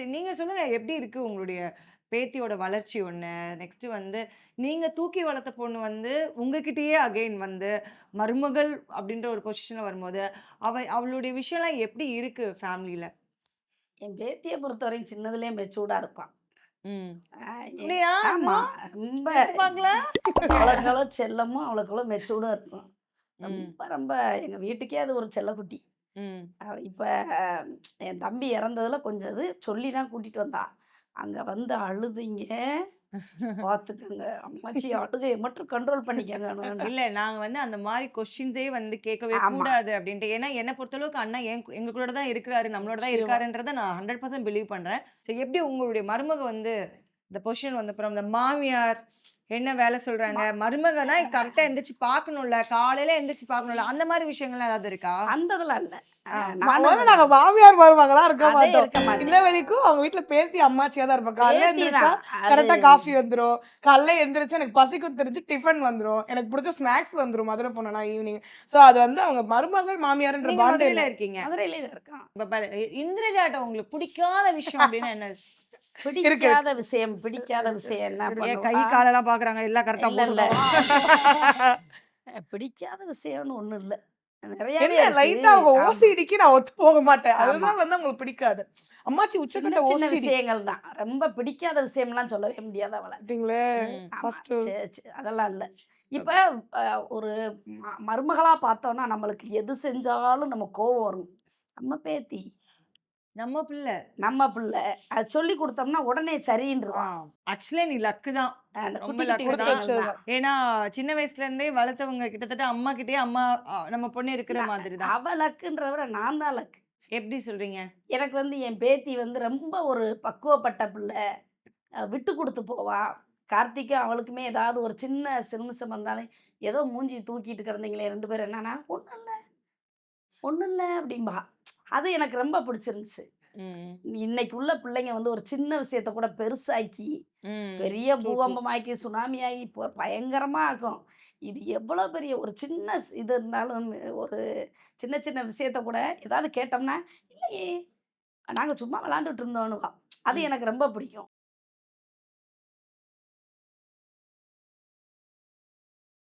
நீங்க சொல்லுங்க எப்படி இருக்கு உங்களுடைய பேத்தியோட வளர்ச்சி ஒண்ணு. நெக்ஸ்ட் வந்து நீங்க தூக்கி வளர்த்த பொண்ணு வந்து உங்ககிட்டயே அகைன் வந்து மருமகள் அப்படின்ற ஒரு பொசிஷன்ல வரும்போது, அவளுடைய விஷயம்லாம் எப்படி இருக்கு ஃபேமிலில? என் பேத்திய பொறுத்தவரையும் சின்னதுலயே மெச்சூர்டா இருப்பா. ம். அ எ அப்படியா? ஆமா. இன்னும் ரொம்ப எதிர்பார்க்கல. அவ்வளோக்கு அவ்வளோ செல்லமும், அவ்வளோக்கு அவ்வளோ மெச்சூர்டா இருக்கும். ம். ரொம்ப ரொம்ப எங்க வீட்டுக்கே அது ஒரு செல்லக்குட்டி. ம். இப்ப என் தம்பி இறந்ததுல கொஞ்சம் இது சொல்லி தான் கூட்டிட்டு வந்தா. அங்க வந்து அழுதுங்க. பார்த்துக்கங்க. அம்மாச்சி அழுகைய மட்டும் கண்ட்ரோல் பண்ணிக்கங்கன்னுவேன்டா. இல்ல நாங்க வந்து அந்த மாரி கொஸ்டின்ஸே வந்து கேட்கவே ஆமா. கூடாது அப்டின்ட்டு. ஏன்னா என்ன பொறுத்தளவுக்கு அண்ணா எங்க கூட தான் இருக்கிறாரு. நம்மளோட தான் நிச்சயமா. இருக்காருன்றத நான் 100% பிலீவ் பண்றேன். சோ எப்படி உங்களுடைய மருமக வந்து இந்த பொசிஷன் வந்தப்புறம் இந்த மாமியார் என்ன வேலை சொல்றாங்க? மா மருமகனா கரெக்ட்டா எந்திரிச்சு பார்க்கணும்ல. காலையில எந்திரிச்சு பார்க்கணும்ல. அந்த மாரி விஷயங்கள்லாம் ஏதாவது இருக்கா? அந்த இதெல்லாம் இல்ல. ஆ. நானும் மொதல்ல நாங்க மாமியார் மருமகளா இருக்க அதே மாட்டோம். இருக்க இன்ன மாட்டேன். வரைக்கும் அவங்க வீட்ல பேத்தி, அம்மாச்சியா தான் இருப்போம். காலைல பேத்தி எந்திரிச்சா தான். அது கரெக்ட்டா காஃபி வந்துரும். காலைல எந்திரிச்சு எனக்கு பசிக்கும் தெரிஞ்சு டிஃபன் வந்துரும். எனக்கு புடிச்ச ஸ்நாக்ஸ் வந்துரும் மதுரை போனேன்னா ஈவினிங். ஸோ அது வந்து அவங்க மருமகள், மாமியார்ன்ற நீங்க பாண்டே இல்ல. மதுரையில இருக்கீங்க. மதுரையிலே தான் இருக்கான். இப்ப பாரு இந்திரஜாட்ட உங்களுக்கு பிடிக்காத விஷயம் அப்டின்னா என்ன? இருக்கு, பிடிக்காத இருக்கு. விஷயம் பிடிக்காத விஷயம் என்ன ஏன் கை பண்ணுவா? காலெல்லாம் பார்க்குறாங்க. எல்லாம் கரெக்ட்டா இல்ல, இல்ல. போட்டுருக்கோமா? பிடிக்காத விஷயம்னு ஒண்ணும் இல்ல. நெறையாவே என்ன இருக்கு. லைட்டா அவங்க ஆமா, ஓசிடிக்கு நான் ஒத்து போக மாட்டேன். ஆமா. அதுதான் வந்து அவங்களுக்கு பிடிக்காது. அம்மாச்சி சின்ன உச்சக்கட்ட சின்ன ஓசிடி. விஷயங்கள் தான். ரொம்ப பிடிக்காத விஷயம்லாம் சொல்லவே முடியாது அவள. பாத்தீங்களே! ம். ஆமா. ஃபர்ஸ்ட்டு அதெல்லாம் இல்ல. இப்ப ஓகே. அ ஒரு மருமகளா பார்த்தோம்னா, நம்மளுக்கு எது செஞ்சாலும் நம்ம கோவம் வரும். நம்ம பேத்தி, நம்ம பிள்ள. நம்ம பிள்ள. அது சொல்லிக் குடுத்தோம்னா உடனே ஆ. சரின்ருவா. ஆக்சுவலா நீ லக்கு தான். அந்த ரொம்ப குட்டி குட்டி லக்கு குடுத்து தான். விஷயங்கள் வச்சது தான். தான். ஏன்னா, சின்ன வயசுல இருந்தே வளர்த்தவங்க கிட்டத்தட்ட அம்மா கிட்டயே அம்மா நம்ம பொண்ணு இருக்கிற ந மாதிரி தான். அவ லக்குன்றத விட நான் தான் லக்கு. எப்படி சொல்றீங்க? எனக்கு வந்து என் பேத்தி வந்து ரொம்ப ஒரு பக்குவப்பட்ட பிள்ள. விட்டு குடுத்து போவா. கார்த்திக்கும் அவளுக்குமே ஏதாவது ஒரு சின்ன சில்மிஷம் வந்தாலே, ஏதோ மூஞ்சிய தூக்கிட்டு கிடந்தீங்களே 2 பேரும் என்னன்னா, "ஒண்ணும் இல்ல, ஒண்ணும் இல்ல" அப்படிம்பா. அது எனக்கு ரொம்ப பிடிச்சிருந்துச்சு. ம். இன்னைக்கு உள்ள பிள்ளைங்க வந்து ஒரு சின்ன விஷயத்த கூட பெருசாக்கி, ம். பெரிய ட்ரூ, ட்ரூ. பூகம்பமாக்கி, சுனாமி ஆகி பயங்கரமா ஆக்கும். இது எவ்வளோ பெரிய ஒரு சின்ன இது இருந்தாலும், ஒரு சின்ன சின்ன விஷயத்த கூட ஏதாவது கேட்டோம்னா, "இல்லையே, நாங்க சும்மா விளையாண்டுட்டு இருந்தோன்னுவா." அது ம். எனக்கு ரொம்ப பிடிக்கும்.